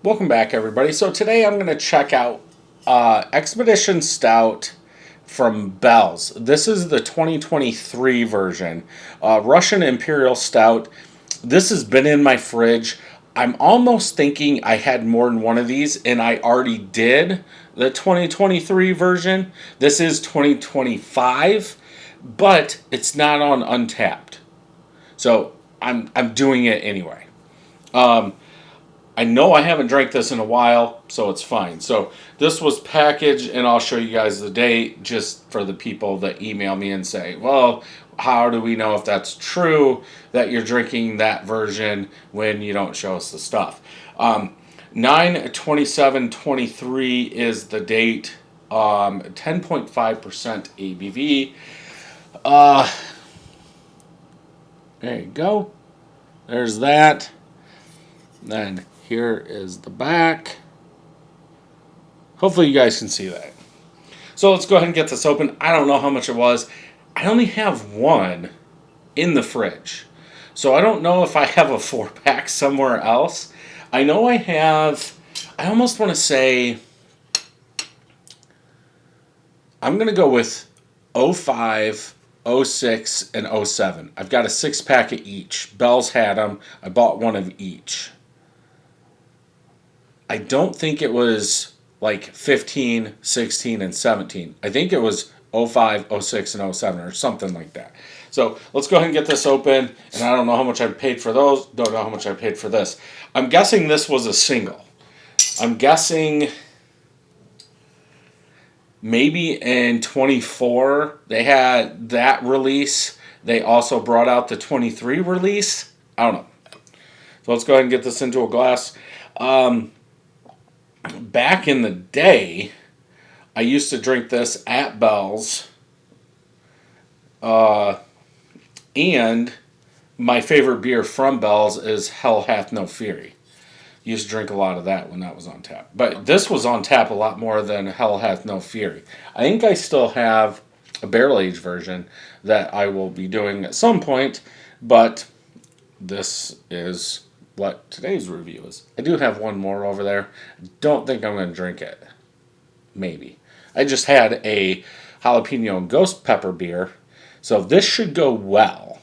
Welcome back, everybody. So today I'm going to check out Expedition Stout from Bell's. This is the 2023 version. Russian Imperial Stout. This has been in my fridge. I'm almost thinking I had more than one of these, and I already did the 2023 version. This is 2025, but it's not on Untapped. So I'm doing it anyway. I know I haven't drank this in a while, so it's fine. So this was packaged, and I'll show you guys the date just for the people that email me and say, well, how do we know if that's true that you're drinking that version when you don't show us the stuff? 9/27/23 is the date. 10.5% ABV. Uh, there you go. There's that. Then here is the back. Hopefully you guys can see that. So let's go ahead and get this open. I don't know how much it was. I only have one in the fridge. So I don't know if I have a 4-pack somewhere else. I know I have, I almost want to say, I'm going to go with '05, '06, and '07. I've got a 6-pack of each. Bell's had them. I bought one of each. I don't think it was like 15, 16, and 17. I think it was '05, '06, and '07 or something like that. So let's go ahead and get this open. And I don't know how much I paid for those. Don't know how much I paid for this. I'm guessing this was a single. I'm guessing maybe in 24 they had that release. They also brought out the 23 release. I don't know. So let's go ahead and get this into a glass. Back in the day, I used to drink this at Bell's, and my favorite beer from Bell's is Hell Hath No Fury. Used to drink a lot of that when that was on tap. But this was on tap a lot more than Hell Hath No Fury. I think I still have a barrel aged version that I will be doing at some point, but this is what today's review is. I do have one more over there. Don't think I'm going to drink it. Maybe. I just had a jalapeno and ghost pepper beer, so this should go well.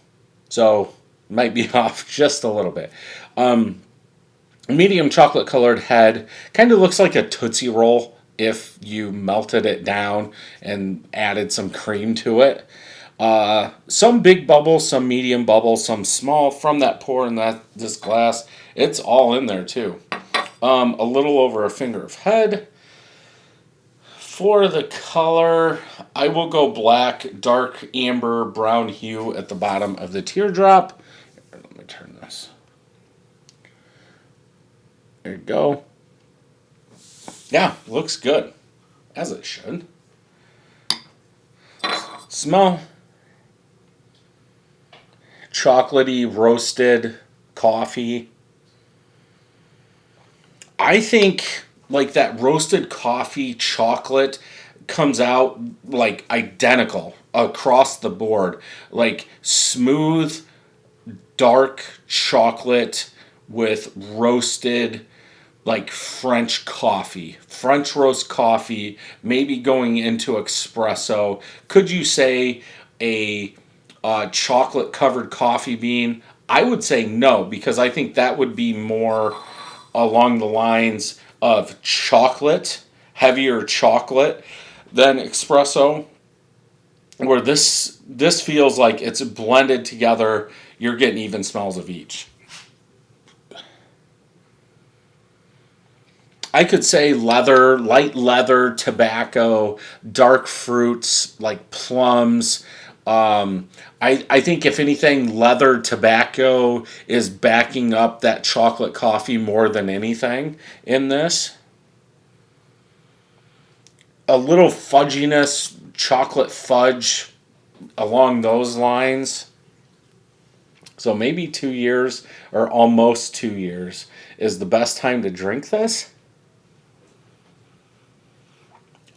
So, might be off just a little bit. Medium chocolate colored head. Kind of looks like a Tootsie Roll if you melted it down and added some cream to it. Some big bubbles, some medium bubbles, some small from that pour in this glass. It's all in there too. A little over a finger of head. For the color, I will go black, dark amber, brown hue at the bottom of the teardrop. Let me turn this. There you go. Yeah, looks good. As it should. Smell. Chocolatey roasted coffee. I think like that roasted coffee chocolate comes out like identical across the board. Like smooth, dark chocolate with roasted like French coffee. French roast coffee, maybe going into espresso. Could you say a chocolate covered coffee bean? I would say no, because I think that would be more along the lines of chocolate, heavier chocolate than espresso. Where this feels like it's blended together. You're getting even smells of each. I could say leather, light leather, tobacco, dark fruits like plums. I think if anything, leather tobacco is backing up that chocolate coffee more than anything in this. A little fudginess, chocolate fudge along those lines. So maybe 2 years or almost 2 years is the best time to drink this.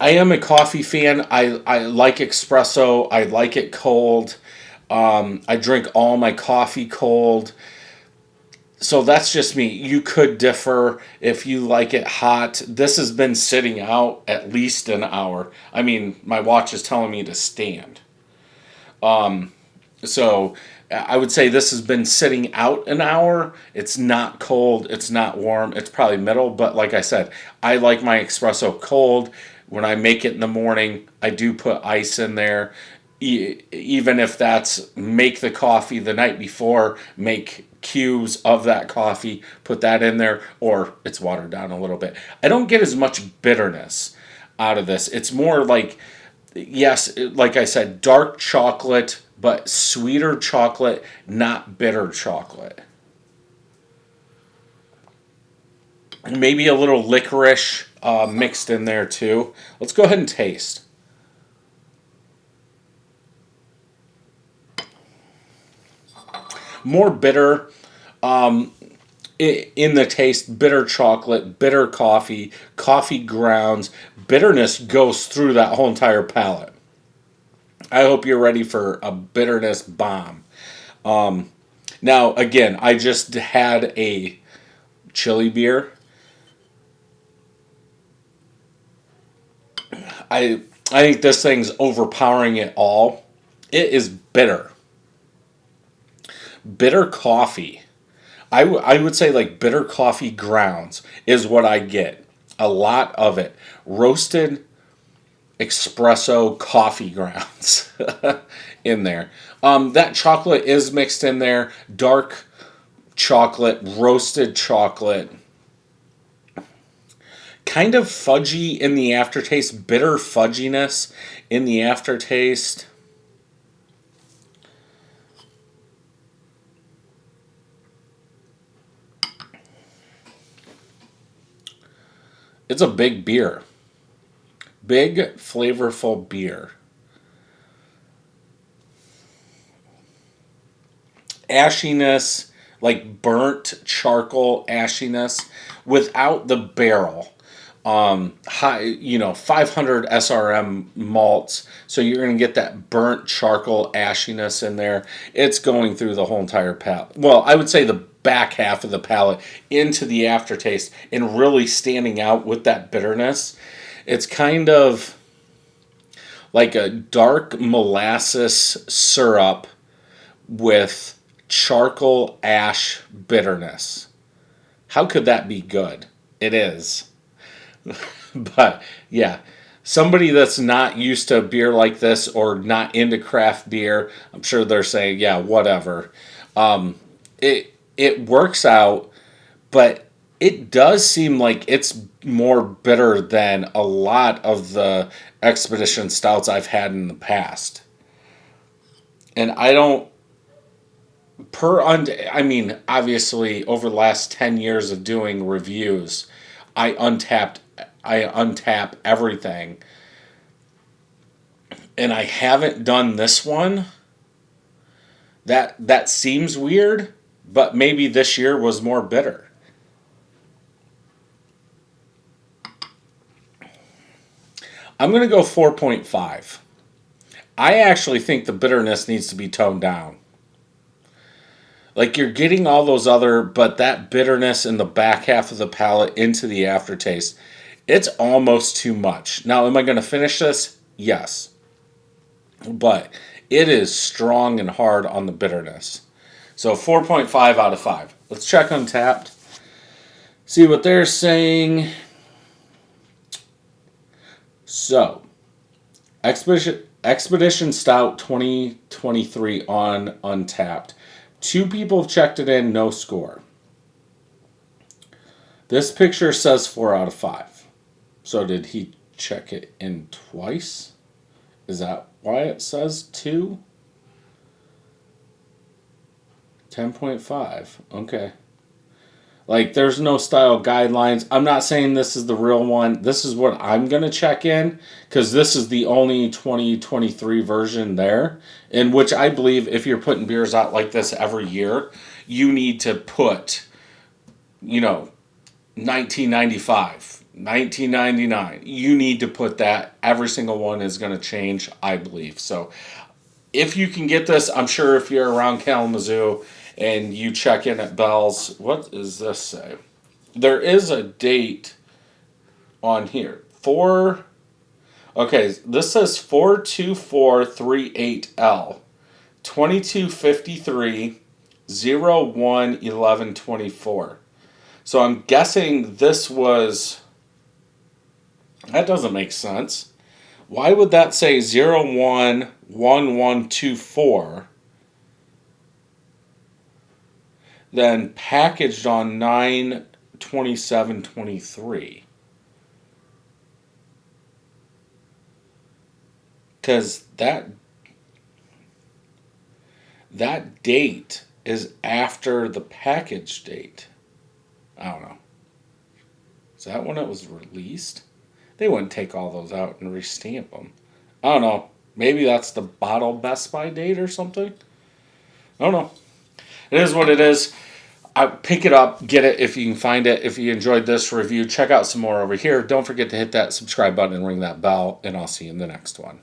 I am a coffee fan. I like espresso. I like it cold. I drink all my coffee cold. So that's just me. You could differ if you like it hot. This has been sitting out at least an hour. I mean, my watch is telling me to stand. So I would say this has been sitting out an hour. It's not cold. It's not warm. It's probably middle. But like I said, I like my espresso cold. When I make it in the morning, I do put ice in there. Even if that's make the coffee the night before, make cubes of that coffee, put that in there, or it's watered down a little bit. I don't get as much bitterness out of this. It's more like, yes, like I said, dark chocolate, but sweeter chocolate, not bitter chocolate. And maybe a little licorice mixed in there too. Let's go ahead and taste. More bitter in the taste, bitter chocolate, bitter coffee, coffee grounds. Bitterness goes through that whole entire palate. I hope you're ready for a bitterness bomb. Now, again, I just had a chili beer. I think this thing's overpowering it all. It is bitter. Bitter coffee. I would say like bitter coffee grounds is what I get. A lot of it. Roasted espresso coffee grounds in there. That chocolate is mixed in there. Dark chocolate, roasted chocolate. Kind of fudgy in the aftertaste. Bitter fudginess in the aftertaste. It's a big beer. Big, flavorful beer. Ashiness, like burnt charcoal ashiness without the barrel. High, 500 SRM malts. So you're going to get that burnt charcoal ashiness in there. It's going through the whole entire palate. Well, I would say the back half of the palate into the aftertaste and really standing out with that bitterness. It's kind of like a dark molasses syrup with charcoal ash bitterness. How could that be good? It is. But yeah, somebody that's not used to a beer like this or not into craft beer, I'm sure they're saying, yeah, whatever. It works out, but it does seem like it's more bitter than a lot of the expedition stouts I've had in the past. And I don't I mean, obviously over the last 10 years of doing reviews, I untap everything. And I haven't done this one. That seems weird, but maybe this year was more bitter. I'm going to go 4.5. I actually think the bitterness needs to be toned down. Like you're getting all those other, but that bitterness in the back half of the palate into the aftertaste, it's almost too much. Now, am I going to finish this? Yes. But it is strong and hard on the bitterness. So 4.5 out of 5. Let's check Untappd. See what they're saying. So, Expedition Stout 2023 on Untappd. 2 people have checked it in, no score. This picture says 4 out of 5. So did he check it in twice? Is that why it says 2? 10.5. Okay. Like, there's no style guidelines. I'm not saying this is the real one. This is what I'm going to check in, because this is the only 2023 version there, in which I believe if you're putting beers out like this every year, you need to put, 1995, 1999. You need to put that. Every single one is going to change, I believe. So if you can get this, I'm sure if you're around Kalamazoo and you check in at Bell's. What does this say? There is a date on here. Okay, this says 42438L 2253 01/11/24. So I'm guessing this was. That doesn't make sense. Why would that say 01/11/24 then packaged on 9/27/23? Because that date is after the package date. I don't know. Is that when it was released? They wouldn't take all those out and restamp them. I don't know. Maybe that's the bottle Best By date or something. I don't know. It is what it is. Pick it up, get it if you can find it. If you enjoyed this review, check out some more over here. Don't forget to hit that subscribe button and ring that bell, and I'll see you in the next one.